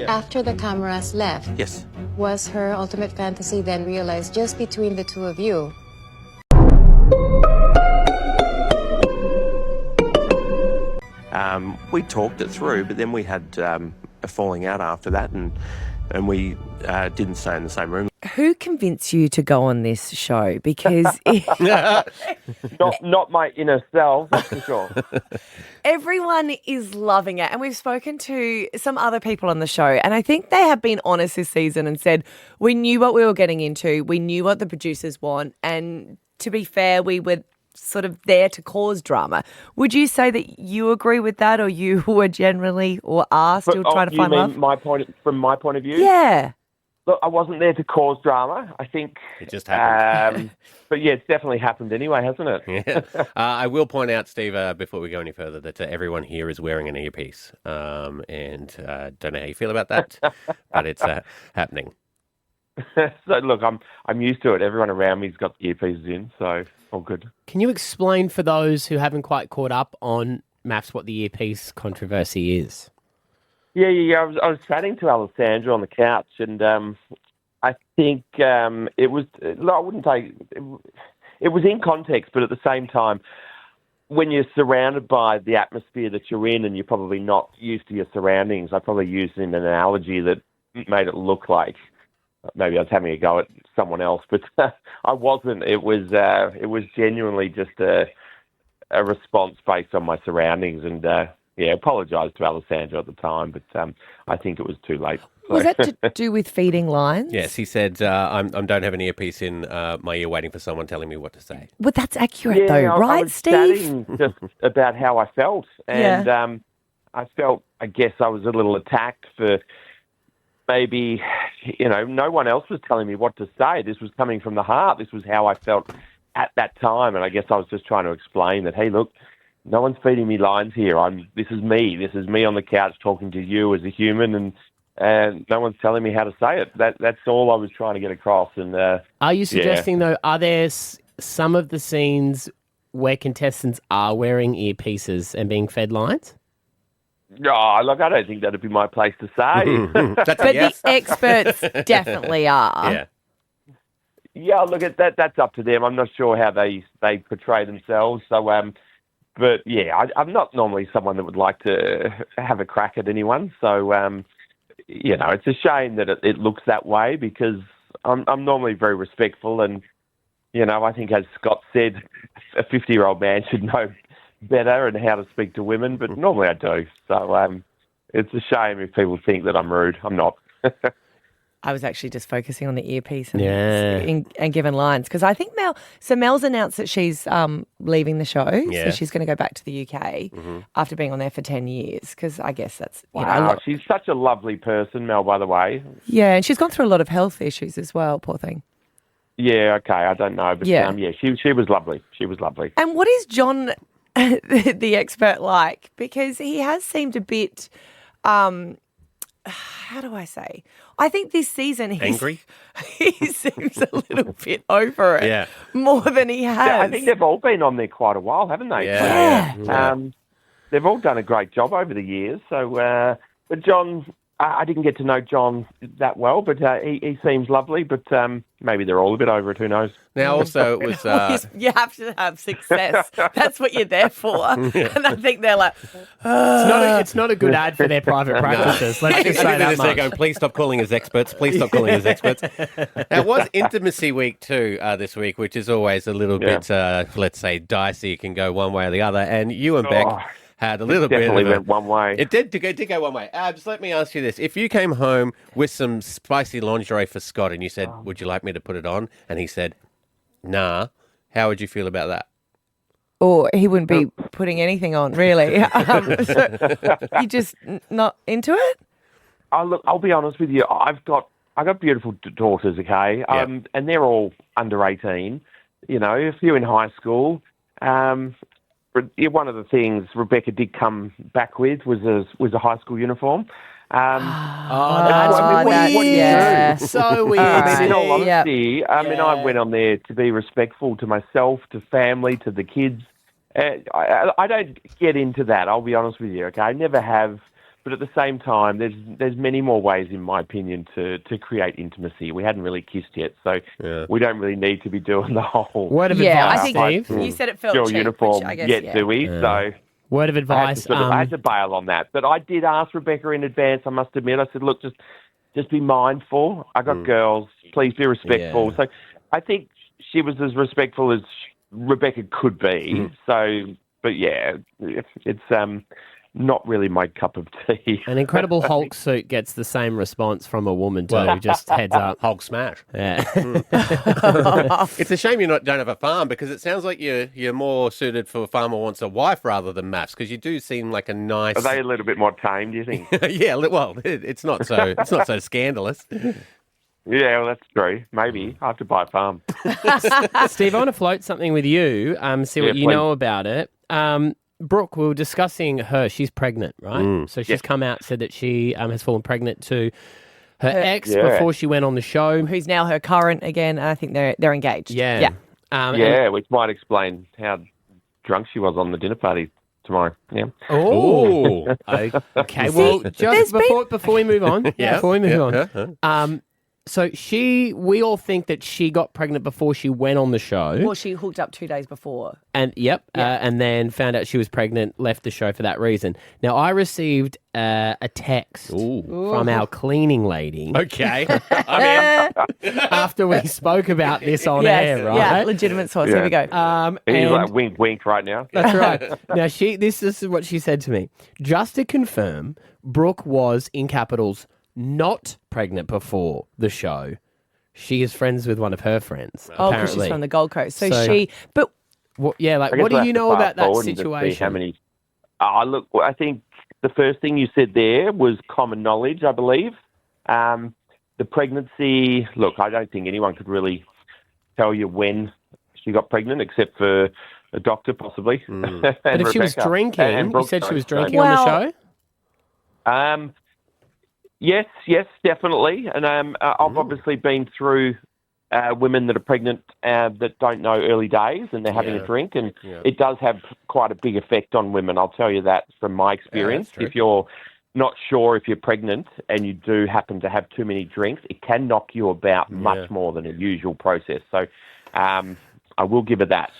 After the cameras left, Yes. was her ultimate fantasy then realized just between the two of you? We talked it through, but then we had a falling out after that, and we didn't stay in the same room. Who convinced you to go on this show? Because Not my inner self, that's for sure. everyone is loving it. And we've spoken to some other people on the show, and I think they have been honest this season and said, we knew what we were getting into. We knew what the producers want. And to be fair, we were sort of there to cause drama. Would you say that you agree with that, or you were generally or are still trying to find love? From my point of view? Yeah. Look, I wasn't there to cause drama. I think it just happened. But yeah, it's definitely happened anyway, hasn't it? Yeah. I will point out, Steve, before we go any further, that everyone here is wearing an earpiece, and don't know how you feel about that, but it's happening. So look, I'm used to it. Everyone around me's got the earpieces in, so all good. Can you explain for those who haven't quite caught up on MAFS what the earpiece controversy is? Yeah. I was chatting to Alessandra on the couch, and I think it was. I wouldn't say it was in context, but at the same time, when you're surrounded by the atmosphere that you're in, and you're probably not used to your surroundings, I probably used an analogy that made it look like maybe I was having a go at someone else, but I wasn't. It was genuinely just a response based on my surroundings, and apologise to Alessandra at the time, but I think it was too late. Was that to do with feeding lines? Yes, he said, I don't have an earpiece in my ear waiting for someone telling me what to say. Well, that's accurate though, right, I was Steve? chatting just about how I felt, and I felt, I guess I was a little attacked for maybe, no one else was telling me what to say. This was coming from the heart. This was how I felt at that time, and I guess I was just trying to explain that, hey, look, no one's feeding me lines here. This is me. This is me on the couch talking to you as a human, and no one's telling me how to say it. That's all I was trying to get across. And are you suggesting though? Are there some of the scenes where contestants are wearing earpieces and being fed lines? No, look, I don't think that'd be my place to say. But the experts definitely are. Yeah. Yeah, look, that's up to them. I'm not sure how they portray themselves. So, but yeah, I'm not normally someone that would like to have a crack at anyone. So, it's a shame that it looks that way, because I'm normally very respectful, and I think, as Scott said, a 50-year-old man should know better and how to speak to women, but normally I do. So it's a shame if people think that I'm rude. I'm not. I was actually just focusing on the earpiece and giving lines, because I think Mel's announced that she's leaving the show, so she's going to go back to the UK after being on there for 10 years, because I guess that's, she's such a lovely person, Mel, by the way. Yeah, and she's gone through a lot of health issues as well, poor thing. Yeah, okay, I don't know, but she was lovely. She was lovely. And what is John, the expert, like? Because he has seemed a bit, how do I say? I think this season angry. He seems a little bit over it, more than he has. Yeah, I think they've all been on there quite a while, haven't they? Yeah. They've all done a great job over the years. So, but John, I didn't get to know John that well, but he seems lovely. But maybe they're all a bit over it. Who knows? Now, also, it was... you have to have success. That's what you're there for. And I think they're like... It's not a good ad for their private practices. Let's just say that much. Going, please stop calling us experts. Please stop calling us experts. Now, it was Intimacy Week too this week, which is always a little bit, let's say, dicey. It can go one way or the other. And you and Beck had a little bit definitely went one way. It did go one way. Just let me ask you this. If you came home with some spicy lingerie for Scott and you said, would you like me to put it on? And he said, nah, how would you feel about that? Or he wouldn't be putting anything on, really. You just not into it? Look, I'll be honest with you. I've got beautiful daughters, okay? And they're all under 18, a few in high school. One of the things Rebecca did come back with was a high school uniform. That's what do you do? So weird. I mean, in all honesty, I went on there to be respectful to myself, to family, to the kids. I don't get into that, I'll be honest with you, okay? I never have but at the same time, there's many more ways, in my opinion, to create intimacy. We hadn't really kissed yet, so we don't really need to be doing the whole Word of I advice, think Steve. you said it felt dual cheap, uniform which I guess, yet, do we? So Word of advice. I had to bail on that. But I did ask Rebecca in advance, I must admit. I said, look, just be mindful. I got girls. Please be respectful. Yeah. So I think she was as respectful as Rebecca could be. So, but yeah, it's not really my cup of tea. An Incredible Hulk suit gets the same response from a woman too. Just heads up. Hulk smash. Yeah. It's a shame you don't have a farm because it sounds like you're more suited for a farmer wants a wife rather than MAFS because you do seem like a nice. Are they a little bit more tame, do you think? Yeah, well, it's not so scandalous. Yeah, well, that's true. Maybe I have to buy a farm. Steve, I want to float something with you. See what you please. know about it. Brooke, we were discussing her. She's pregnant, right? So she's come out, said that she has fallen pregnant to her ex before she went on the show. who's now her current again, and I think they're engaged. Yeah. Which might explain how drunk she was on the dinner party tomorrow. Yeah. Oh, Okay. Well, just before we move on, so we all think that she got pregnant before she went on the show. Well, she hooked up 2 days before. And and then found out she was pregnant, left the show for that reason. Now, I received a text from our cleaning lady. Okay. I mean, After we spoke about this on air, right? Yeah, legitimate source. Here we go. He's and- like wink, wink right now. That's right. Now, this is what she said to me. Just to confirm, Brooke was, in capitals, not pregnant before the show. She is friends with one of her friends. Oh, because she's from the Gold Coast. But what I guess do we'll you have know to about fast that forward and just see situation? how many? Look, I think the first thing you said there was common knowledge, I believe. The pregnancy, look, I don't think anyone could really tell you when she got pregnant except for a doctor, possibly. But if she was drinking, you said she was drinking Well- on the show? Yes, definitely. And I've obviously been through women that are pregnant that don't know early days and they're having a drink, and it does have quite a big effect on women. I'll tell you that from my experience. true. If you're not sure if you're pregnant and you do happen to have too many drinks, it can knock you about much more than a usual process. So I will give her that.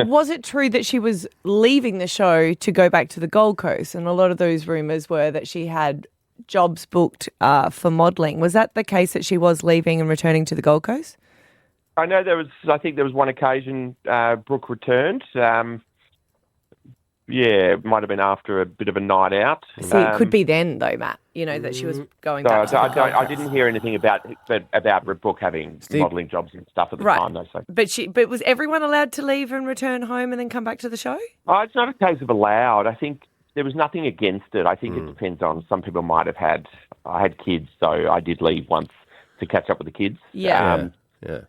was it true that she was leaving the show to go back to the Gold Coast? And a lot of those rumours were that she had jobs booked for modelling. Was that the case, that she was leaving and returning to the Gold Coast? I know I think there was one occasion Brooke returned. It might have been after a bit of a night out. See, it could be then, though, Matt, that she was going back to the Gold Coast. I didn't hear anything about Brooke having modelling jobs and stuff at the time, though. So. But was everyone allowed to leave and return home and then come back to the show? Oh, it's not a case of allowed. I think there was nothing against it. I think it depends on, some people might have had. I had kids, so I did leave once to catch up with the kids. yeah.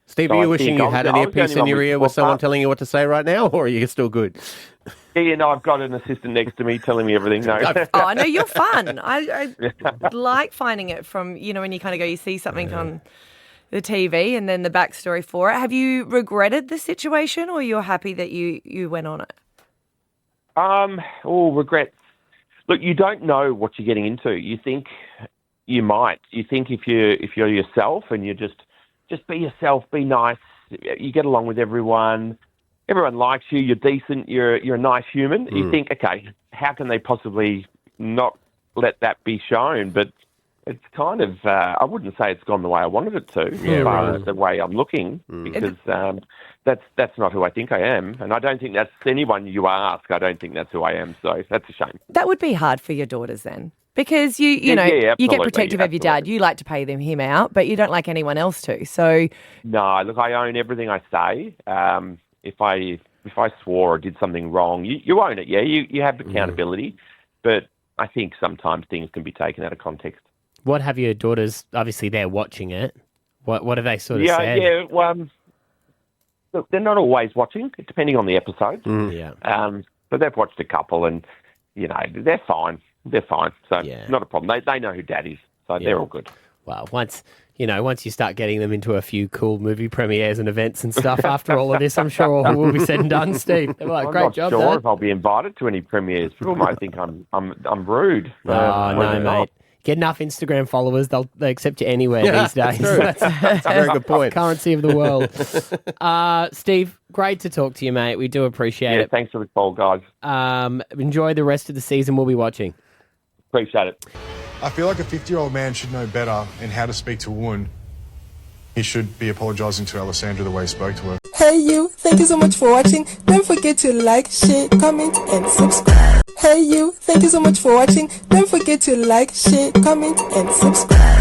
Steve, So are I you wishing think you I was- had I an was the earpiece only in one your with ear with someone four telling you what to say right now, or are you still good? I've got an assistant next to me telling me everything. No. Oh, no, you're fun. I like finding it from, when you kind of go, you see something on the TV and then the backstory for it. Have you regretted the situation, or you're happy that you went on it? Regrets. Look, you don't know what you're getting into. You think you might. You think if you're yourself and you just be yourself, be nice, you get along with everyone. Everyone likes you. You're decent. You're a nice human. You think, okay, how can they possibly not let that be shown? But it's kind of, I wouldn't say it's gone the way I wanted it to, as far as the way I'm looking, because that's not who I think I am. And I don't think that's anyone you ask. I don't think that's who I am. So that's a shame. That would be hard for your daughters then. Because you get absolutely, protective of your dad. You like to pay him out, but you don't like anyone else to. So no, look, I own everything I say. If I swore or did something wrong, you own it. Yeah, you have accountability, but I think sometimes things can be taken out of context. What have your daughters? Obviously, they're watching it. What have they sort of said? Yeah. Look, they're not always watching, depending on the episode. But they've watched a couple, and they're fine. They're fine. So not a problem. They know who Dad is, so they're all good. Well, once you start getting them into a few cool movie premieres and events and stuff, after all of this, I'm sure all will be said and done, Steve. They're like, I'm great not job, sure Dad. if I'll be invited to any premieres. People might think I'm rude. Oh, no, mate. Get enough Instagram followers, they accept you anywhere these days. That's a very good point. Currency of the world. Steve, great to talk to you, mate. We do appreciate it. Thanks for the call, guys. Enjoy the rest of the season. We'll be watching. Appreciate it. I feel like a 50-year-old man should know better in how to speak to a woman. He should be apologising to Alessandra the way he spoke to her. Hey you, thank you so much for watching. Don't forget to like, share, comment and subscribe. Hey you, thank you so much for watching. Don't forget to like, share, comment and subscribe.